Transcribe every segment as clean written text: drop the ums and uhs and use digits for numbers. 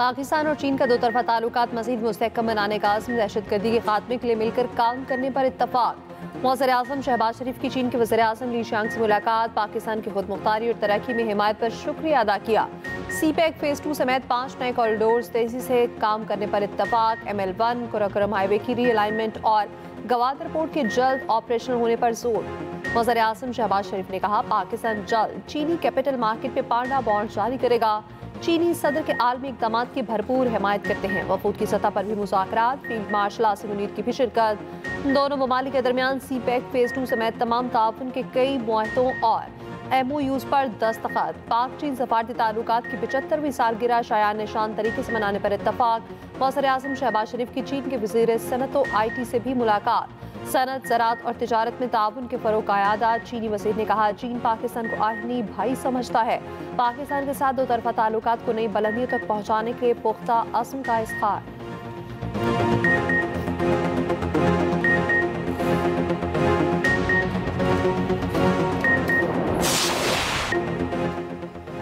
पाकिस्तान और चीन का दो तरफा ताल्लुकात मज़ीद मुस्तहकम बनाने का अज़्म, दहशतगर्दी के खात्मे के लिए मिलकर काम करने पर इत्तफाक। वज़ीर-ए-आज़म शहबाज शरीफ की चीन के वज़ीर-ए-आज़म ली शांग से मुलाकात, पाकिस्तान की खुदमुख्तारी और तरक्की में हिमायत पर शुक्रिया अदा किया। CPEC फेज़ 2 समेत 5 नए कॉरिडोर्स तेजी से काम करने पर इत्तफाक। ML1 कुराकोरम हाईवे की रीअलाइनमेंट और गवादर पोर्ट के जल्द ऑपरेशनल होने पर जोर। वज़ीर-ए-आज़म शहबाज शरीफ ने कहा, पाकिस्तान जल्द चीनी कैपिटल मार्केट पे पांडा बॉन्ड जारी करेगा। चीनी सदर के आलमी इक़दामात की भरपूर हिमायत करते हैं। वफूद की सतह पर भी मुज़ाकरात, फील्ड मार्शल आसिम मुनीर की भी शिरकत। दोनों ममालिक के दरमियान CPEC फेज़ 2 समेत तमाम ताउन के कई मुआहदों और MOUs पर दस्तखत। पाक चीन सफारती ताल्लुकात की 75वीं सालगिरह शायान निशान तरीके से मनाने पर इत्तफाक। वज़ीर-ए-आज़म शहबाज शरीफ की चीन के वज़ीर सनत व IT से भी मुलाकात। सनत, ज़राअत और तिजारत में ताउन के फ़रोग़ का यादा। चीनी वज़ीर ने कहा, चीन पाकिस्तान को आहिनी भाई समझता है। पाकिस्तान के साथ दो तरफा ताल्लुकात को नई बुलंदियों तक पहुँचाने के पुख्ता अज़्म का इज़हार।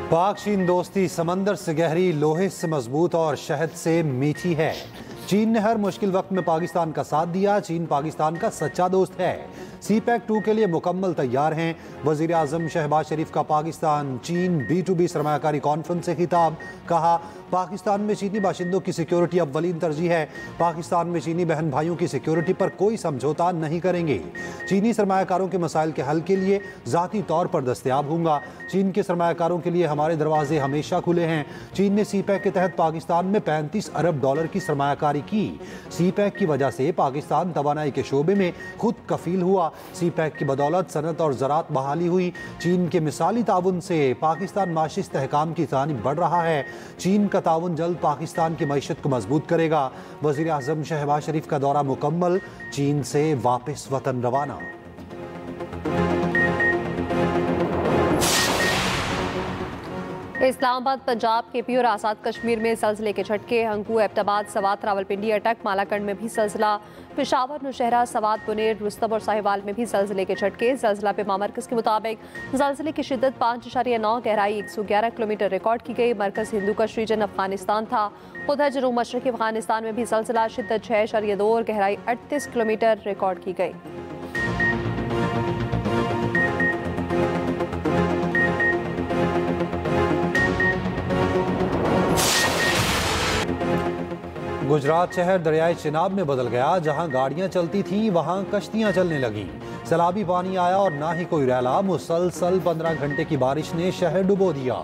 पाक चीन दोस्ती समंदर से गहरी, लोहे से मजबूत और शहद से मीठी है। चीन ने हर मुश्किल वक्त में पाकिस्तान का साथ दिया। चीन पाकिस्तान का सच्चा दोस्त है। CPEC 2 के लिए मुकम्मल तैयार हैं। वज़ीर आज़म शहबाज शरीफ का पाकिस्तान चीन B2B सरमायाकारी कॉन्फ्रेंस से खिताब। कहा, पाकिस्तान में चीनी बाशिंदों की सिक्योरिटी अव्वलीन तरजीह है। पाकिस्तान में चीनी बहन भाइयों की सिक्योरिटी पर कोई समझौता नहीं करेंगे। चीनी सरमायाकारों के मसाइल के हल के लिए ज़ाती तौर पर दस्तयाब होंगे। चीन के सरमायाकारों के लिए हमारे दरवाजे हमेशा खुले हैं। चीन ने CPEC के तहत पाकिस्तान में $35 अरब की सरमायाकारी की। CPEC की वजह से पाकिस्तान तवानाई के शोबे में खुद कफील हुआ। CPEC की बदौलत सनत और ज़राअत बहाली हुई। चीन के मिसाली ताउन से पाकिस्तान माशी इस्तेहकाम की जानिब बढ़ रहा है। चीन का ताउन जल्द पाकिस्तान की मईशत को मजबूत करेगा। वज़ीर आज़म शहबाज शरीफ का दौरा मुकम्मल, चीन से वापस वतन रवाना। इस्लामाबाद, पंजाब, KP और आज़ाद कश्मीर में ज़लज़ले के झटके। हंगू, एबटाबाद, सवात, रावलपिंडी, अटक, मालाकंड में भी ज़लज़ला। पेशावर, नौशहरा, सवात, बुनेर, रुस्तम और साहिवाल में भी ज़लज़ले के झटके। ज़लज़ला पे मरकज़ के मुताबिक ज़लज़ले की शिद्दत 5.9, गहराई 111 किलोमीटर रिकॉर्ड की गई। मरकज़ हिंदू कश रीजन अफगानिस्तान था। उधर जनूब मशरक़ी अफगानिस्तान में भी ज़लज़ला, शिद्दत 6.2 और गहराई 38 किलोमीटर रिकॉर्ड की गई। गुजरात शहर दरियाए चिनाब में बदल गया। जहां गाड़ियां चलती थीं वहां कश्तियां चलने लगीं। सैलाबी पानी आया और ना ही कोई रैला। मुसलसल 15 घंटे की बारिश ने शहर डुबो दिया।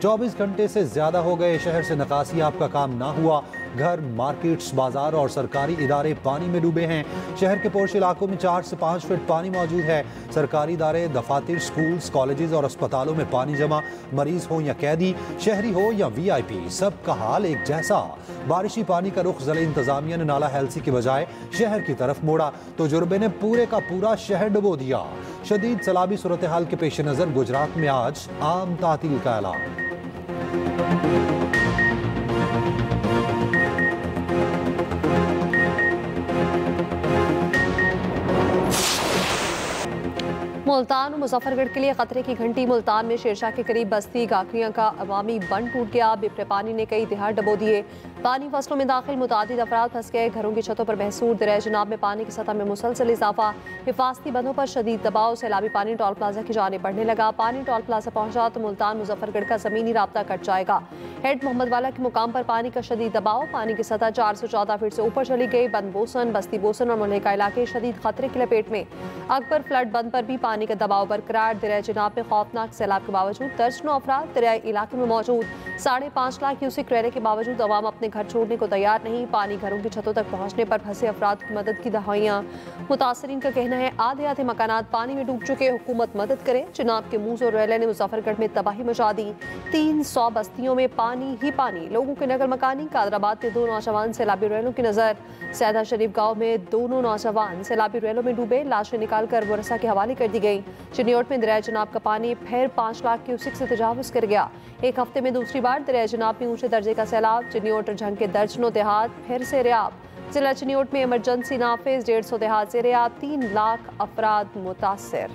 24 घंटे से ज्यादा हो गए शहर से निकासी आप का काम ना हुआ। घर, मार्केट्स, बाजार और सरकारी इदारे पानी में डूबे हैं। शहर के पोर्श इलाकों में 4 से 5 फीट पानी मौजूद है। सरकारी इदारे, दफातर, स्कूल्स, कॉलेजेस और अस्पतालों में पानी जमा। मरीज हो या कैदी, शहरी हो या VIP, सबका हाल एक जैसा। बारिशी पानी का रुख ज़िला इंतजामिया ने नाला हेल्सी के बजाय शहर की तरफ मोड़ा तो जुर्बे ने पूरे का पूरा शहर डुबो दिया। शदीद सैलाबी सूरत हाल के पेश नज़र गुजरात में आज आम तातील का ऐलान। मुल्तान और मुजफ्फरगढ़ के लिए खतरे की घंटी। मुल्तान में शेरशाह के करीब बस्ती गाखरियां का अवामी बंद टूट गया। बिपरे पानी ने कई दिहाड़ डबो दिए। पानी फसलों में दाखिल मुतादिद अफराद फंस गए। घरों की छतों पर महसूर। दरिया जनाब में पानी की सतह में मुसलसल इजाफा। हिफाजती बंदों पर शदीद दबाव। सैलाबी पानी टोल प्लाजा की जाने बढ़ने लगा। पानी टोल प्लाजा पहुंचा तो मुल्तान मुजफ्फरगढ़ का जमीनी राब्ता कट जाएगा। हेड मोहम्मद वाला के मुकाम पर पानी का शदीद दबाव। पानी की सतह 414 फीट से ऊपर चली गई। बंद बोसन, बस्ती बोसन और मुल्हिका इलाके शदीद खतरे की लपेट में। अकबर फ्लड बंद पर भी पानी का दबाव बरकरार। दरिया जनाब में खौफनाक सैलाब के बावजूद दर्जनों अफराद दरियाई इलाके में मौजूद। 5.5 लाख क्यूसेक रहने के बावजूद अवाम अपने घर छोड़ने को तैयार नहीं। पानी घरों की छतों तक पहुंचने पर फंसे अफराद की मदद की दहाइयाँ। मुतासरीन का कहना है आधे आधे मकानात पानी में डूब चुके। हुकूमत मदद करे। चिनाब के मूस और रेले ने मुजफ्फरगढ़ में तबाही मचा दी। 300 बस्तियों में पानी ही पानी। लोगों के नकल मकानी। कादराबाद के 2 नौजवान सैलाबी रेलों की नजर। सैदा शरीफ गाँव में दोनों नौजवान सैलाबी रेलों में डूबे। लाशें निकालकर वरसा के हवाले कर दी गई। चिन्योट में दरिया जनाब का पानी फिर 5 लाख क्यूसेक से तजावुज कर गया। एक हफ्ते में दूसरी बार दरिया जनाब में ऊंचे दर्जे का सैलाब। चिन्योट और झंग के दर्जनों देहात फिर से रियाब। जिला चिन्योट में इमरजेंसी नाफिज। 150 देहात से रियाब। 3 लाख अफराद मुतासर।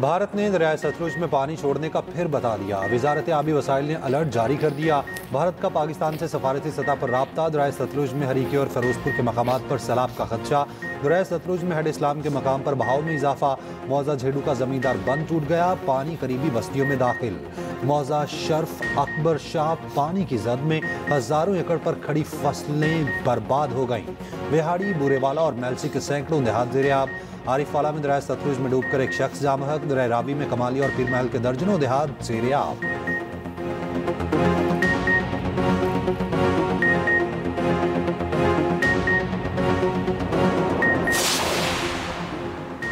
भारत ने दरियाए सतलुज में पानी छोड़ने का फिर बता दिया। वजारत आबी वसाइल ने अलर्ट जारी कर दिया। भारत का पाकिस्तान से सफारती सतह पर राब्ता। दरियाए सतलुज में हरीके और फिरोजपुर के मकामात पर सैलाब का खदशा। दरियाए सतलुज में हेड इस्लाम के मकाम पर बहाव में इजाफा। मौजा झेडू का जमींदार बंद टूट गया। पानी करीबी बस्तियों में दाखिल। मौजा शर्फ अकबर शाह पानी की जद में हजारों एकड़ पर खड़ी फसलें बर्बाद हो गईं। बिहाड़ी, बुरेवाला और मेलसी के सैकड़ों देहात ज़ेरे-आब। आरिफवाला में दरियाए सतलुज में डूबकर एक शख्स जामहक। दरियाए रावी में कमाली और पीरमहल के दर्जनों देहात ज़ेरे-आब।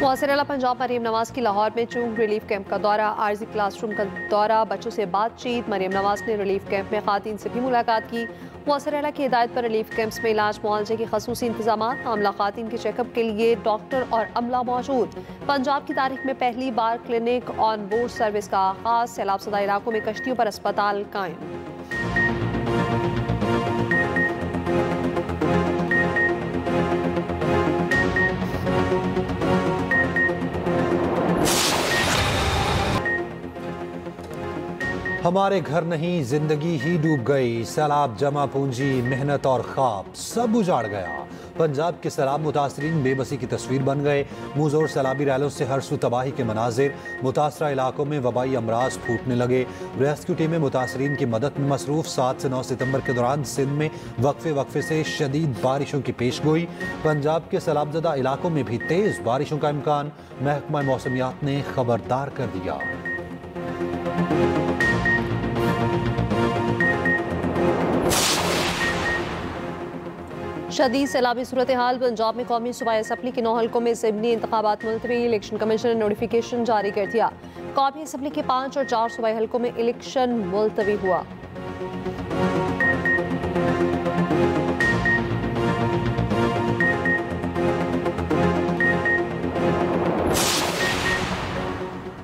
मुआसर पंजाब मरीम नवाज की लाहौर में चूंक रिलीफ कैंप का दौरा, आरजी क्लासरूम का दौरा, बच्चों से बातचीत। मरीम नवाज ने रिलीफ कैंप में खातीन से भी मुलाकात की। मुआसर की हिदायत पर रिलीफ कैंप्स में इलाज मुआवजे के खसूसी इंतजाम। हामला खातीन के चेकअप के लिए डॉक्टर और अमला मौजूद। पंजाब की तारीख में पहली बार क्लिनिक ऑन बोर्ड सर्विस का आगाज। सैलाब सदा इलाकों में कश्तियों पर अस्पताल कायम। हमारे घर नहीं, जिंदगी ही डूब गई। सैलाब, जमा पूंजी, मेहनत और ख्वाब सब उजाड़ गया। पंजाब के सैलाब मुतासरीन बेबसी की तस्वीर बन गए। मुंहजोर सैलाबी रैलों से हर सू तबाही के मनाजिर। मुतासरा इलाकों में वबाई अमराज फूटने लगे। रेस्क्यू टीमें मुतासरीन की मदद में मसरूफ। 7 से 9 सितंबर के दौरान सिंध में वक्फे से शदीद बारिशों की पेशगोई। पंजाब के सैलाबजदा इलाकों में भी तेज बारिशों का इम्कान। महकमा मौसमियात ने खबरदार कर दिया। शदीद सैलाबी सूरत हाल। पंजाब में कौमी सूबाई असम्बली के 9 हल्कों में ज़िमनी इंतखाबात मुलतवी। इलेक्शन कमीशन ने नोटिफिकेशन जारी कर दिया। कौमी असम्बली के 5 और 4 सूबाई हल्कों में इलेक्शन मुलतवी हुआ।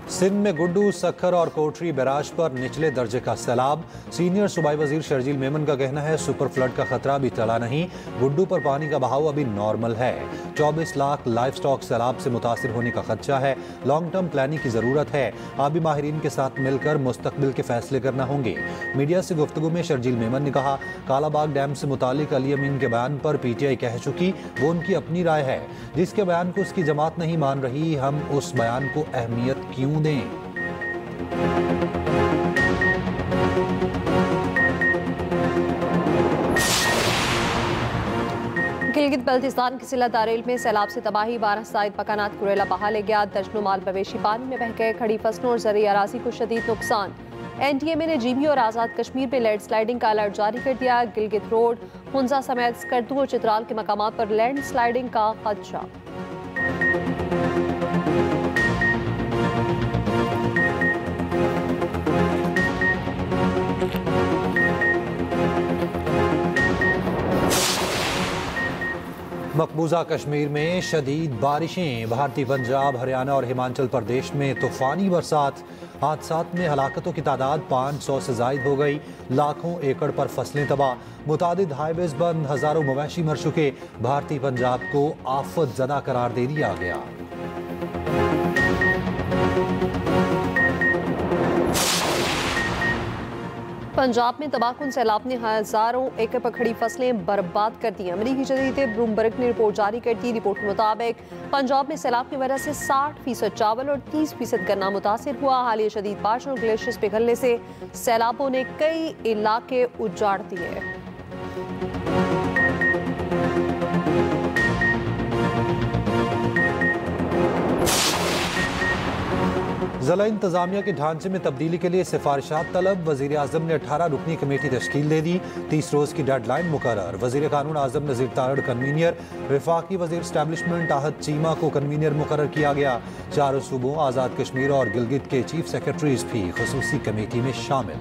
सिंध में गुड्डू, सखर और कोटरी बैराज पर निचले दर्जे का सैलाब। सीनियर सूबाई वजीर शर्जील मेमन का कहना है सुपर फ्लड का खतरा अभी टला नहीं। गुड्डू पर पानी का बहाव अभी नॉर्मल है। 24 लाख लाइफ स्टॉक सैलाब से मुतासिर होने का खदशा है। लॉन्ग टर्म प्लानिंग की जरूरत है। आबी माहिरीन के साथ मिलकर मुस्तकबिल के फैसले करना होंगे। मीडिया से गुफ्तगू में शर्जील मेमन ने कहा, कालाबाग डैम से मुतालिक अली अमीन के बयान पर PTI कह चुकी, वो उनकी अपनी राय है। जिसके बयान को उसकी जमात नहीं मान रही, हम उस बयान को अहमियत क्यों दें। गिलगित बल्तिस्तान के जिला दारेल में सैलाब से तबाही। 12 साइद मकानात कुरेला बहा ले गया। दर्जनों माल मवेशी पानी में बह गए। खड़ी फसलों और ज़रई अराजी को शदीद नुकसान। NTMA ने GB और आज़ाद कश्मीर में लैंड स्लाइडिंग का अलर्ट जारी कर दिया। गिलगित रोड, हुंजा समेत स्कर्दू और चित्राल के मकामात पर लैंड स्लाइडिंग का खदशा। मकबूजा कश्मीर में शदीद बारिशें। भारतीय पंजाब, हरियाणा और हिमाचल प्रदेश में तूफानी बरसात। हादसात में हलाकतों की तादाद 500 से जायद हो गई। लाखों एकड़ पर फसलें तबाह। मुतादिद हाईवेज बंद। हजारों मवेशी मर चुके। भारतीय पंजाब को आफत ज़दा करार दे दिया गया। पंजाब में तबाहकुन सैलाब ने हजारों एकड़ पर खड़ी फसलें बर्बाद कर दी। अमरीकी जरीदे ब्लूमबर्ग ने रिपोर्ट जारी कर दी। रिपोर्ट के मुताबिक पंजाब में सैलाब की वजह से 60% चावल और 30% गन्ना मुतासिर हुआ। हालिया शदीद बारिश और ग्लेशियर्स पिघलने से सैलाबों ने कई इलाके उजाड़ दिए। ज़िला इंतजामिया के ढांचे में तब्दीली के लिए सिफारिशात तलब। वज़ीर आज़म ने 18 रुकनी कमेटी तश्कील दे दी। 30 रोज़ की डेडलाइन मुकर्रर। वज़ीर कानून आज़म नज़ीर तारड़ कन्वीनियर। वफाकी वज़ीर एस्टैब्लिशमेंट आहत चीमा को कन्वीनियर मुकर्रर किया गया। चारों सूबों, आज़ाद कश्मीर और गिलगित के चीफ सेक्रेटरीज भी खुसूसी कमेटी में शामिल।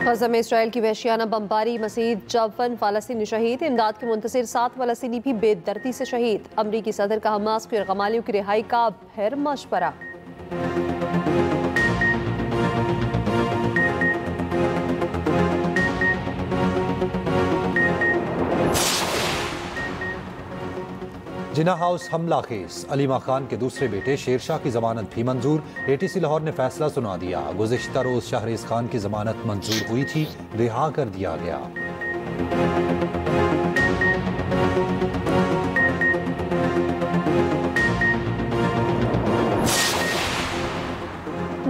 गज़ा में इसराइल की वहशियाना बमबारी। मजीद 54 फ़लस्तीनी शहीद। इमदाद के मुंतज़िर 7 फ़लस्तीनी भी बेदर्दी से शहीद। अमरीकी सदर का हमास को यरग़मालियों की रिहाई का फिर मशवरा। जिन्ना हाउस हमला केस, अलीमा खान के दूसरे बेटे शेरशाह की जमानत भी मंजूर। ATC लाहौर ने फैसला सुना दिया। गुज़िश्ता रोज शाहरेज खान की जमानत मंजूर हुई थी, रिहा कर दिया गया।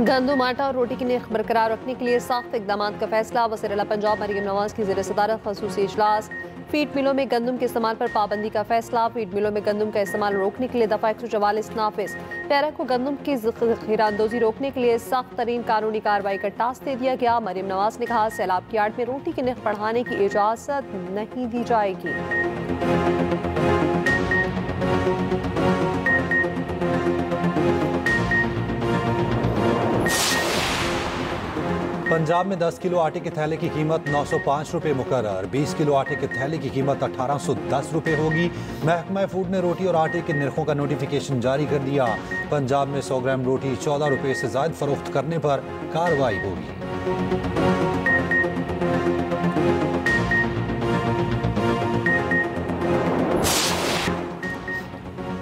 गंदम, आटा और रोटी की निर्ख बरकरार रखने के लिए सख्त इकदाम का फैसला। वज़ीर आला पंजाब मरियम नवाज की ज़ेर सदारत खसूसी इजलास। फीड मिलों में गंदम के इस्तेमाल पर पाबंदी का फैसला। फीड मिलों में गंदम का इस्तेमाल रोकने के लिए दफ़ा 144 नाफिज। पैरा को गंदम की ज़ख़ीराअंदोज़ी रोकने के लिए सख्त तरीन कानूनी कार्रवाई का टास्क दे दिया गया। मरियम नवाज ने कहा, सैलाब की आड़ में रोटी की निर्ख बढ़ाने की इजाज़त नहीं दी जाएगी। पंजाब में 10 किलो आटे के थैले की कीमत 905 रुपये मुकर्रर। 20 किलो आटे के थैले की कीमत 1810 रुपये होगी। महकमा फूड ने रोटी और आटे के निर्खों का नोटिफिकेशन जारी कर दिया। पंजाब में 100 ग्राम रोटी 14 रुपये से ज़ायद फरोख्त करने पर कार्रवाई होगी।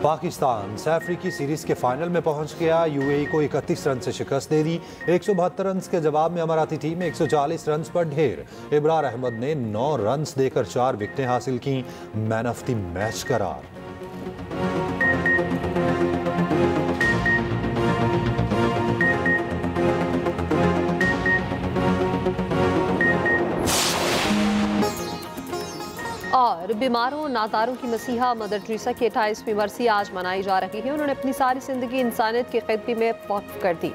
पाकिस्तान अफ्रीकी सीरीज के फाइनल में पहुंच गया। UAE को 31 रन से शिकस्त दे दी। 172 रन के जवाब में अमाराती टीम 140 रन पर ढेर। इब्रार अहमद ने 9 रन देकर 4 विकेटें हासिल की। मैन ऑफ द मैच करार। और बीमारों नादारों की मसीहा मदर टेरेसा की 28वीं बरसी आज मनाई जा रही है। उन्होंने अपनी सारी जिंदगी इंसानियत की खिदमत में वक्फ कर दी।